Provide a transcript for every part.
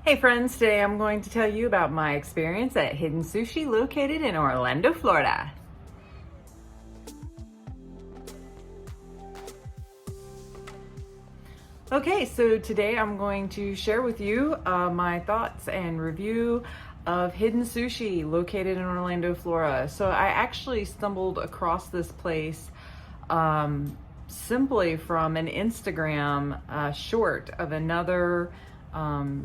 Hey friends, today I'm going to tell you about my experience at Hidden Sushi located in Orlando, Florida. Okay, so today I'm going to share with you my thoughts and review of Hidden Sushi located in Orlando, Florida. So I actually stumbled across this place simply from an Instagram short of another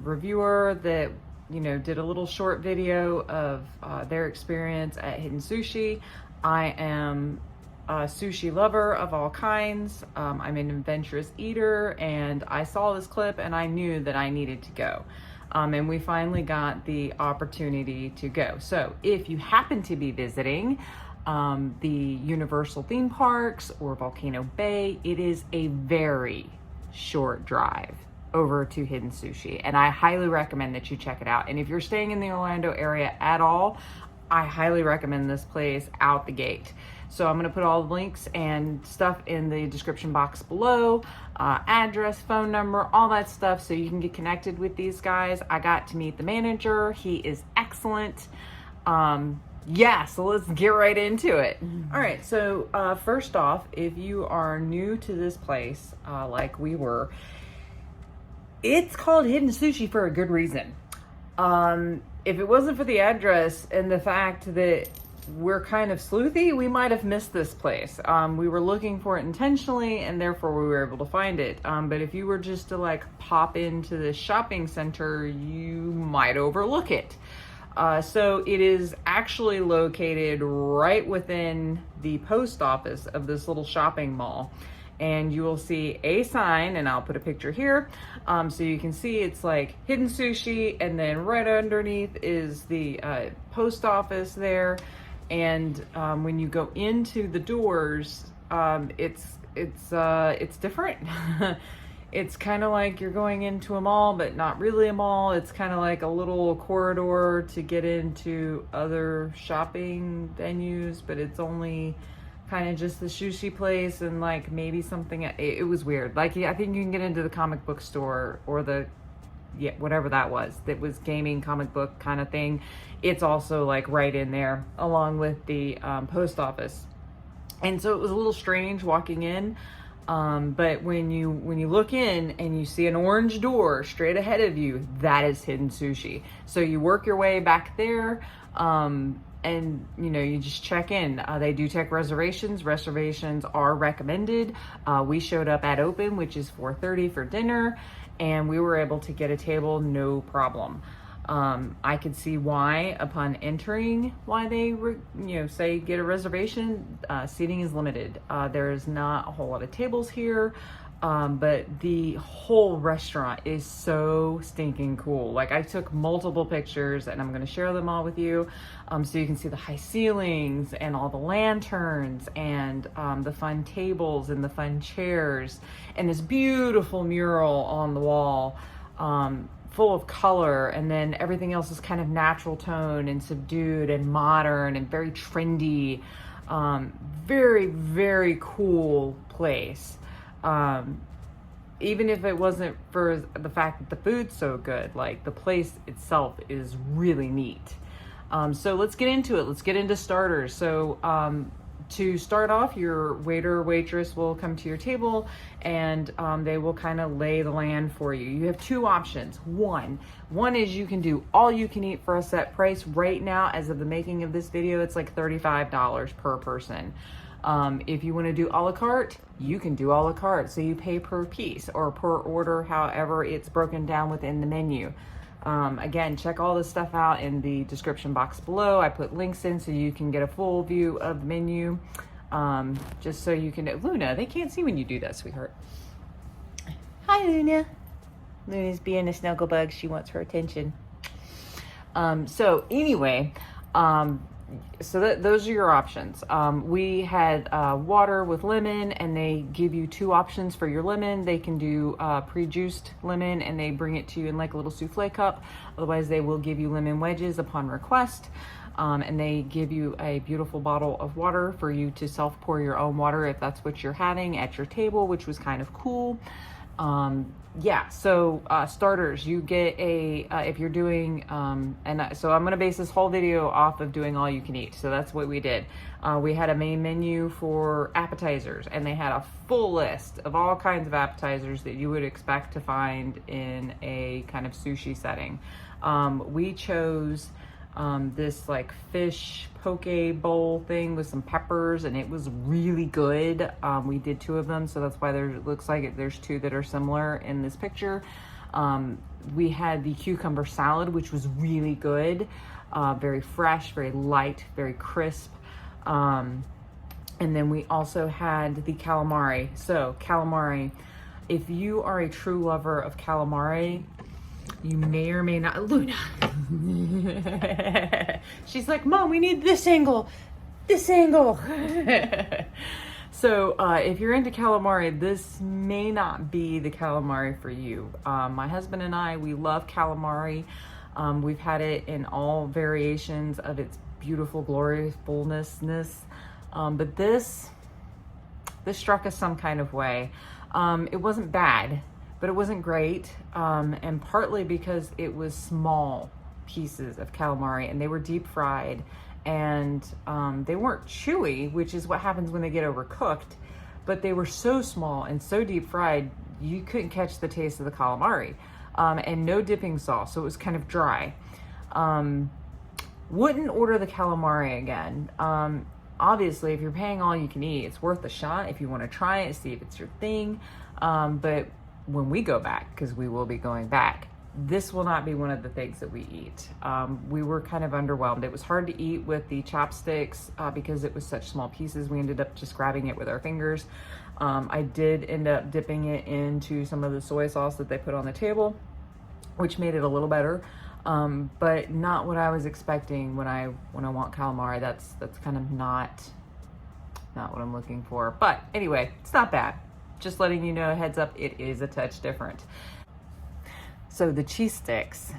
reviewer that did a little short video of their experience at Hidden Sushi. I am a sushi lover of all kinds. I'm an adventurous eater, and I saw this clip and I knew that I needed to go. And we finally got the opportunity to go. So if you happen to be visiting the Universal theme parks or Volcano Bay, it is a very short drive over to Hidden Sushi, and I highly recommend that you check it out. And if you're staying in the Orlando area at all, I highly recommend this place out the gate. So I'm going to put all the links and stuff in the description box below, address, phone number, all that stuff, so you can get connected with these guys. I got to meet the manager. He is excellent. Yeah, so let's get right into it. All right, so first off, if you are new to this place, like we were, it's called Hidden Sushi for a good reason. If it wasn't for the address and the fact that we're kind of sleuthy, we might have missed this place. We were looking for it intentionally, and therefore we were able to find it. But if you were just to like pop into the shopping center, you might overlook it. So it is actually located right within the post office of this little shopping mall. And you will see a sign, and I'll put a picture here so you can see it's like Hidden Sushi, and then right underneath is the post office there. And when you go into the doors, it's different. It's kind of like you're going into a mall, but not really a mall. It's kind of like a little corridor to get into other shopping venues, but it's only kind of just the sushi place and like maybe something. It was weird. Like, I think you can get into the comic book store or the whatever that was gaming comic book kind of thing. It's also like right in there along with the post office. And so it was a little strange walking in, but when you look in and you see an orange door straight ahead of you, that is Hidden Sushi. So you work your way back there, and you just check in. They do take reservations. Reservations are recommended. We showed up at open, which is 4:30 for dinner, and we were able to get a table, no problem. I could see why upon entering why they say get a reservation. Seating is limited. There's not a whole lot of tables here. But the whole restaurant is so stinking cool. Like, I took multiple pictures and I'm going to share them all with you. So you can see the high ceilings and all the lanterns and the fun tables and the fun chairs and this beautiful mural on the wall, full of color. And then everything else is kind of natural tone and subdued and modern and very trendy. Very, very cool place. Even if it wasn't for the fact that the food's so good, like the place itself is really neat. So let's get into it. Let's get into starters. So to start off, your waiter or waitress will come to your table and they will kind of lay the land for you. You have two options. One is you can do all you can eat for a set price. Right now, as of the making of this video, it's like $35 per person. If you want to do a la carte, you can do a la carte. So you pay per piece or per order, however it's broken down within the menu. Again, check all this stuff out in the description box below. I put links in so you can get a full view of the menu. Just so you can, Luna, they can't see when you do that, sweetheart. Hi, Luna. Luna's being a snuggle bug. She wants her attention. So anyway, so those are your options. We had water with lemon, and they give you two options for your lemon. They can do pre-juiced lemon, and they bring it to you in like a little souffle cup. Otherwise, they will give you lemon wedges upon request. And they give you a beautiful bottle of water for you to self-pour your own water if that's what you're having at your table, which was kind of cool. Yeah, so starters, you get a, if you're doing, so I'm going to base this whole video off of doing all you can eat. So that's what we did. We had a main menu for appetizers, and they had a full list of all kinds of appetizers that you would expect to find in a kind of sushi setting. We chose this like fish poke bowl thing with some peppers, and it was really good. We did 2 of them, so that's why there looks like there's 2 that are similar in this picture. We had the cucumber salad, which was really good, very fresh, very light, very crisp. And then we also had the calamari. So calamari, if you are a true lover of calamari, you may or may not, Luna. She's like, Mom, we need this angle, this angle. So if you're into calamari, this may not be the calamari for you. My husband and I, we love calamari. We've had it in all variations of its beautiful gloriousness. But this struck us some kind of way. It wasn't bad, but it wasn't great, and partly because it was small pieces of calamari, and they were deep fried, and they weren't chewy, which is what happens when they get overcooked, but they were so small and so deep fried, you couldn't catch the taste of the calamari, and no dipping sauce, so it was kind of dry. Wouldn't order the calamari again. Obviously, if you're paying all you can eat, it's worth a shot if you want to try it, see if it's your thing, but when we go back, because we will be going back, this will not be one of the things that we eat. We were kind of underwhelmed. It was hard to eat with the chopsticks because it was such small pieces. We ended up just grabbing it with our fingers. I did end up dipping it into some of the soy sauce that they put on the table, which made it a little better, but not what I was expecting when I want calamari. That's kind of not what I'm looking for. But anyway, it's not bad. Just letting you know, heads up, it is a touch different. So the cheese sticks,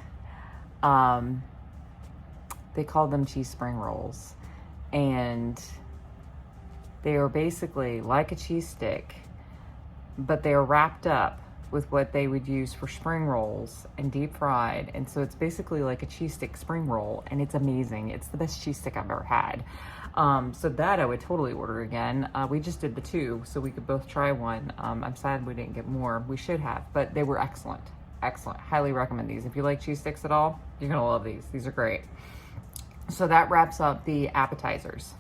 they called them cheese spring rolls, and they are basically like a cheese stick, but they are wrapped up with what they would use for spring rolls and deep fried. And so it's basically like a cheese stick spring roll, and it's amazing. It's the best cheese stick I've ever had. So that I would totally order again. We just did the 2, so we could both try one. I'm sad we didn't get more. We should have, but they were excellent. Excellent. Highly recommend these. If you like cheese sticks at all, you're gonna love these. These are great. So that wraps up the appetizers.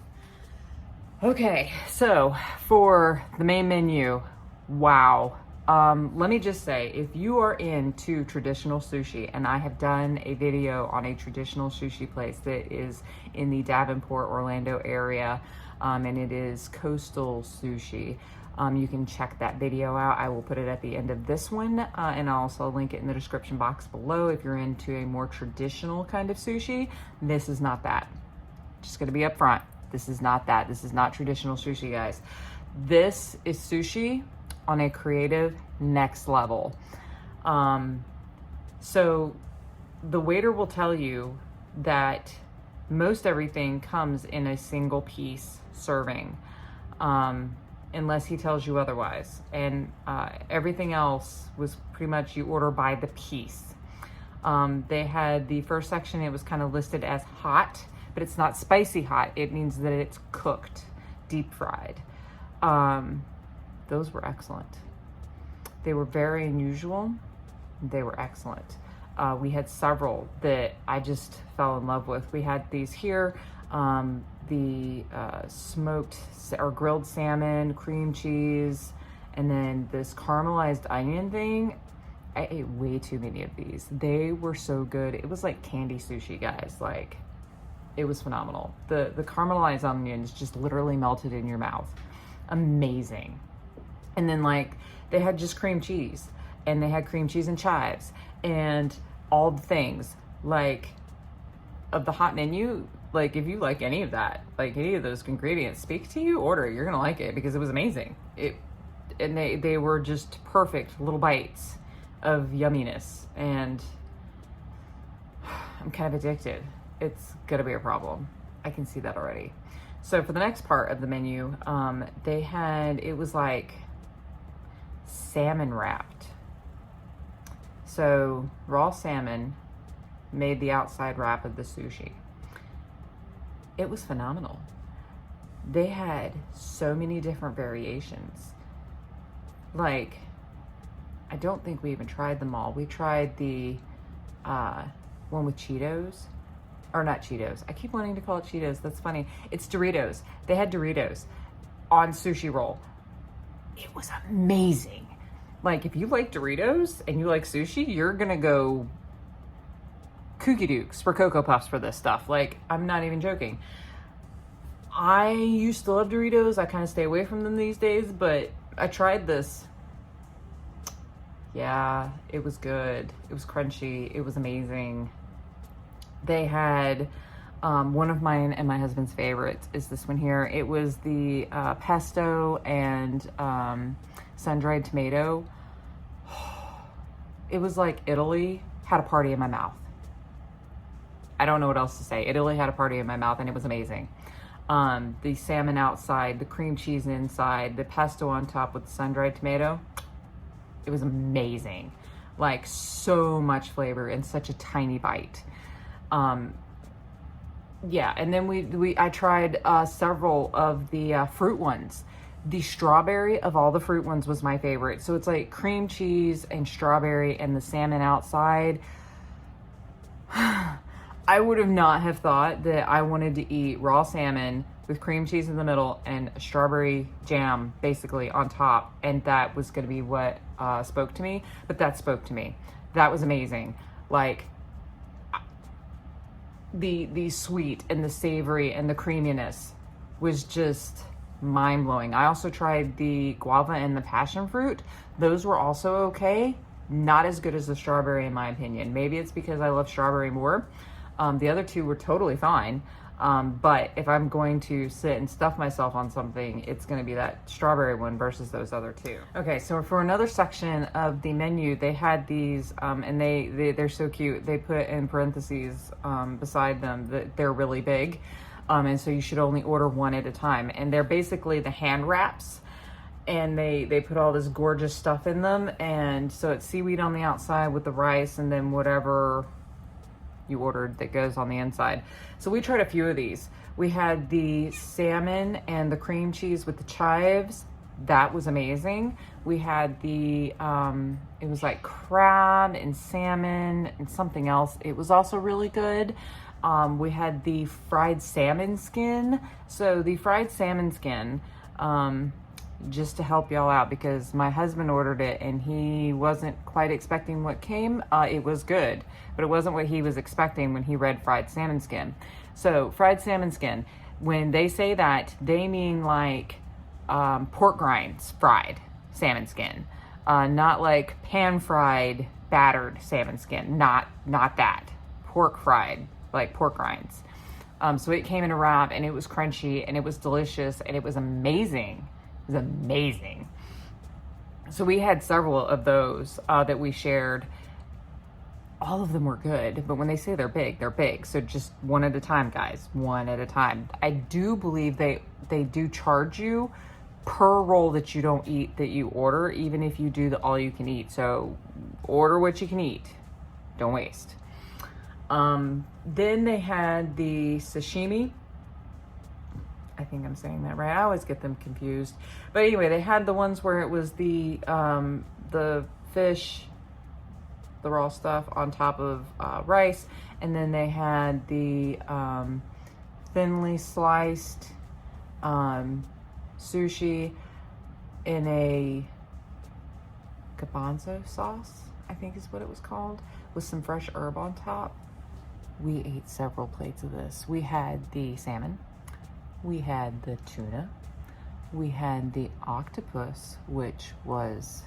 Okay, so for the main menu, wow. Let me just say, if you are into traditional sushi, and I have done a video on a traditional sushi place that is in the Davenport, Orlando area, and it is Coastal Sushi. You can check that video out. I will put it at the end of this one, and I'll also link it in the description box below. If you're into a more traditional kind of sushi, this is not that. Just gonna be upfront. This is not that. This is not traditional sushi, guys. This is sushi on a creative next level. So the waiter will tell you that most everything comes in a single piece serving, unless he tells you otherwise. And everything else was pretty much you order by the piece. They had the first section, it was kind of listed as hot, but it's not spicy hot. It means that it's cooked, deep fried. Those were excellent. They were very unusual. They were excellent. We had several that I just fell in love with. We had these here, the smoked or grilled salmon, cream cheese, and then this caramelized onion thing. I ate way too many of these. They were so good. It was like candy sushi, guys. Like, it was phenomenal. The caramelized onions just literally melted in your mouth. Amazing. And then like they had just cream cheese, and they had cream cheese and chives and all the things like of the hot menu. Like if you like any of that, like any of those ingredients speak to you, order it. You're gonna like it because it was amazing. And they were just perfect little bites of yumminess, and I'm kind of addicted. It's gonna be a problem. I can see that already. So for the next part of the menu, they had, it was like salmon wrapped. So raw salmon made the outside wrap of the sushi. It was phenomenal. They had so many different variations. Like, I don't think we even tried them all. We tried the one with Cheetos, or not Cheetos. I keep wanting to call it Cheetos. That's funny. It's Doritos. They had Doritos on sushi roll. It was amazing. Like, if you like Doritos and you like sushi, you're gonna go kooky dukes for Cocoa Puffs for this stuff. Like, I'm not even joking. I used to love Doritos. I kind of stay away from them these days, but I tried this. Yeah, it was good. It was crunchy. It was amazing. They had one of mine and my husband's favorites is this one here. It was the pesto and sun-dried tomato. It was like Italy had a party in my mouth. I don't know what else to say. Italy had a party in my mouth, and it was amazing. The salmon outside, the cream cheese inside, the pesto on top with the sun-dried tomato. It was amazing. Like, so much flavor in such a tiny bite. Yeah, and then I tried several of the fruit ones. The strawberry of all the fruit ones was my favorite. So it's like cream cheese and strawberry and the salmon outside. I would have not have thought that I wanted to eat raw salmon with cream cheese in the middle and strawberry jam basically on top, and that was going to be what spoke to me. But that spoke to me. That was amazing. Like, the sweet and the savory and the creaminess was just mind-blowing. I also tried the guava and the passion fruit. Those were also okay. Not as good as the strawberry in my opinion. Maybe it's because I love strawberry more. The other two were totally fine. But if I'm going to sit and stuff myself on something, it's going to be that strawberry one versus those other two. Okay, so for another section of the menu, they had these, and they're so cute. They put in parentheses beside them that they're really big, and so you should only order one at a time. And they're basically the hand wraps, and they put all this gorgeous stuff in them. And so it's seaweed on the outside with the rice, and then whatever you ordered that goes on the inside. So we tried a few of these. We had the salmon and the cream cheese with the chives. That was amazing. We had the, it was like crab and salmon and something else. It was also really good. We had the fried salmon skin. So the fried salmon skin, just to help y'all out, because my husband ordered it and he wasn't quite expecting what came. It was good, but it wasn't what he was expecting when he read fried salmon skin. So fried salmon skin, when they say that, they mean like pork rinds fried salmon skin, not like pan fried battered salmon skin, not that. Pork fried, like pork rinds. So it came in a wrap, and it was crunchy and it was delicious and it was amazing. It was amazing. So we had several of those that we shared. All of them were good, but when they say they're big, they're big. So just one at a time, guys, one at a time. I do believe they do charge you per roll that you don't eat, that you order, even if you do the all you can eat. So order what you can eat. Don't waste. Then they had the sashimi. I think I'm saying that right. I always get them confused. But anyway, they had the ones where it was the fish, the raw stuff on top of rice. And then they had the thinly sliced sushi in a garbanzo sauce, I think is what it was called, with some fresh herb on top. We ate several plates of this. We had the salmon. We had the tuna. We had the octopus, which was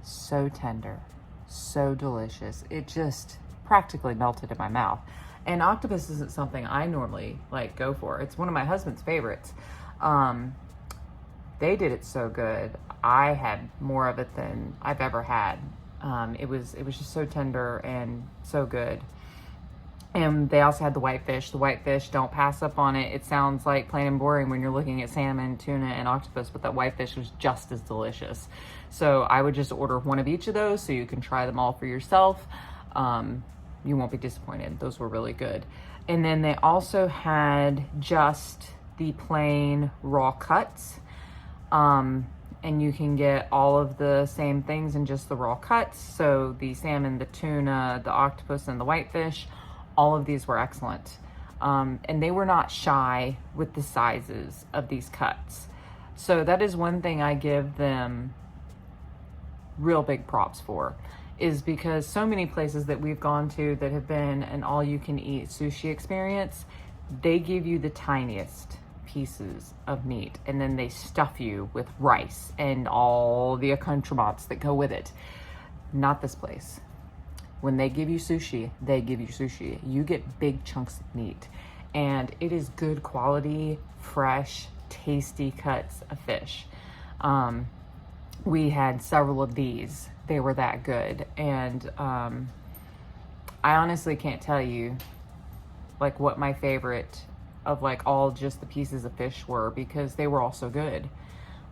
so tender, so delicious. It just practically melted in my mouth. And octopus isn't something I normally like go for. It's one of my husband's favorites. They did it so good. I had more of it than I've ever had. It was just so tender and so good. And they also had the whitefish. The whitefish, don't pass up on it. It sounds like plain and boring when you're looking at salmon, tuna, and octopus, but that whitefish was just as delicious. So I would just order one of each of those so you can try them all for yourself. You won't be disappointed. Those were really good. And then they also had just the plain raw cuts. And you can get all of the same things in just the raw cuts. So the salmon, the tuna, the octopus, and the whitefish, all of these were excellent. And they were not shy with the sizes of these cuts. So that is one thing I give them real big props for, is because so many places that we've gone to that have been an all-you-can-eat sushi experience, they give you the tiniest pieces of meat and then they stuff you with rice and all the accoutrements that go with it. Not this place. When they give you sushi, they give you sushi. You get big chunks of meat and it is good quality, fresh, tasty cuts of fish. We had several of these. They were that good. And I honestly can't tell you like what my favorite of like all just the pieces of fish were, because they were all so good.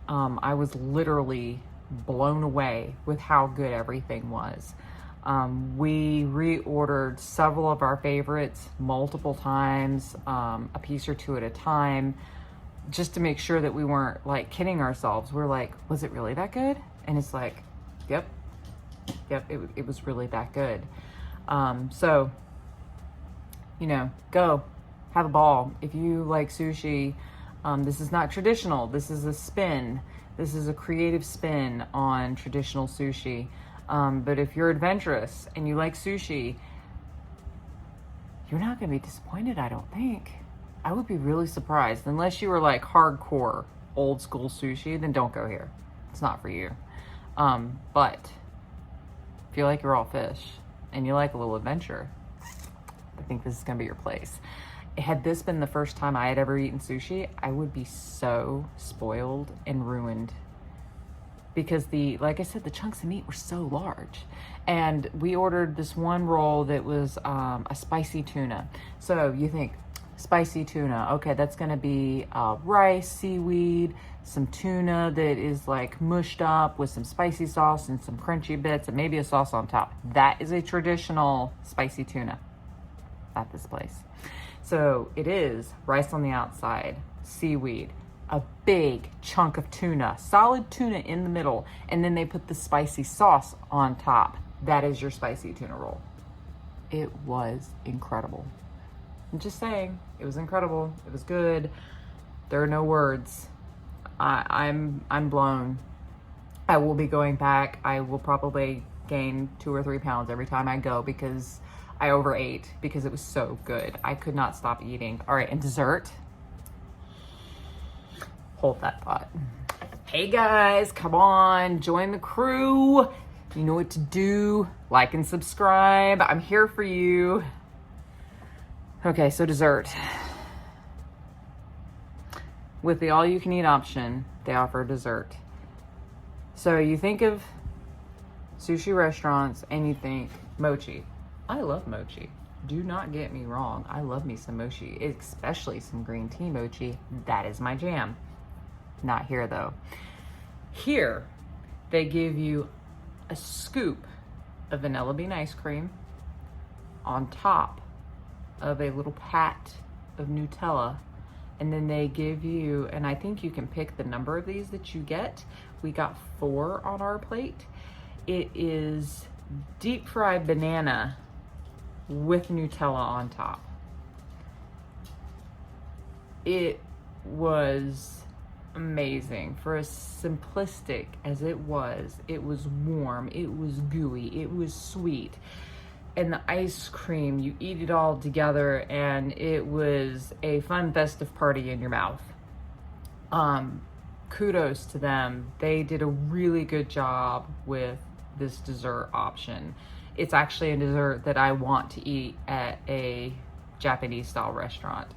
I was literally blown away with how good everything was. We reordered several of our favorites multiple times, a piece or two at a time, just to make sure that we weren't like kidding ourselves. We're like, was it really that good? And it's like, yep, it was really that good. So, you know, go have a ball. If you like sushi, this is not traditional. This is a spin. This is a creative spin on traditional sushi. But if you're adventurous and you like sushi, you're not going to be disappointed, I don't think. I would be really surprised. Unless you were like hardcore old school sushi, then don't go here. It's not for you. But if you like raw fish and you like a little adventure, I think this is going to be your place. Had this been the first time I had ever eaten sushi, I would be so spoiled and ruined, because like I said, the chunks of meat were so large. And we ordered this one roll that was a spicy tuna. So you think, spicy tuna, okay, that's gonna be rice, seaweed, some tuna that is like mushed up with some spicy sauce and some crunchy bits and maybe a sauce on top. That is a traditional spicy tuna at this place. So it is rice on the outside, seaweed, a big chunk of tuna, solid tuna in the middle, and then they put the spicy sauce on top. That is your spicy tuna roll. It was incredible. I'm just saying, it was incredible. It was good. There are no words. I'm blown. I will be going back. I will probably gain 2 or 3 pounds every time I go because I overate because it was so good. I could not stop eating. All right, and dessert. Hold that thought. Hey guys, come on, join the crew. You know what to do. Like and subscribe. I'm here for you. Okay, so dessert. With the all-you-can-eat option, they offer dessert. So you think of sushi restaurants and you think mochi. I love mochi. Do not get me wrong. I love me some mochi, especially some green tea mochi. That is my jam. Not here though. Here, they give you a scoop of vanilla bean ice cream on top of a little pat of Nutella. And then they give you, and I think you can pick the number of these that you get. We got 4 on our plate. It is deep fried banana with Nutella on top. It was amazing. For as simplistic as it was warm, it was gooey, it was sweet. And the ice cream, you eat it all together and it was a fun festive party in your mouth. Kudos to them. They did a really good job with this dessert option. It's actually a dessert that I want to eat at a Japanese style restaurant.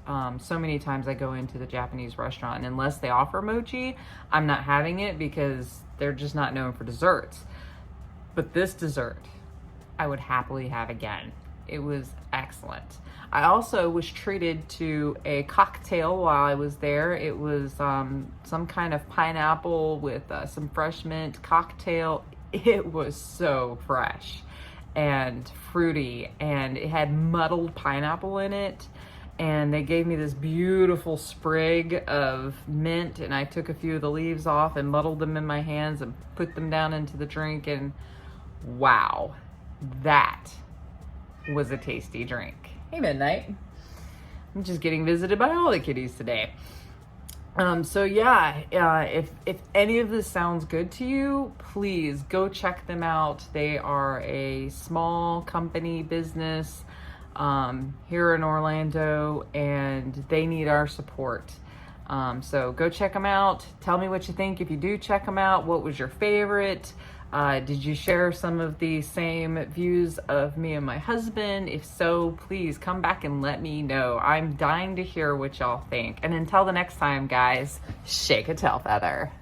So many times I go into the Japanese restaurant and unless they offer mochi, I'm not having it because they're just not known for desserts. But this dessert, I would happily have again. It was excellent. I also was treated to a cocktail while I was there. It was some kind of pineapple with some fresh mint cocktail. It was so fresh and fruity, and it had muddled pineapple in it. And they gave me this beautiful sprig of mint, and I took a few of the leaves off and muddled them in my hands and put them down into the drink, and wow, that was a tasty drink. Hey, Midnight. I'm just getting visited by all the kitties today. So yeah, if any of this sounds good to you, please go check them out. They are a small company business here in Orlando, and they need our support. So go check them out. Tell me what you think if you do check them out. What was your favorite? Did you share some of the same views of me and my husband? If so, please come back and let me know. I'm dying to hear what y'all think. And until the next time, guys, shake a tail feather.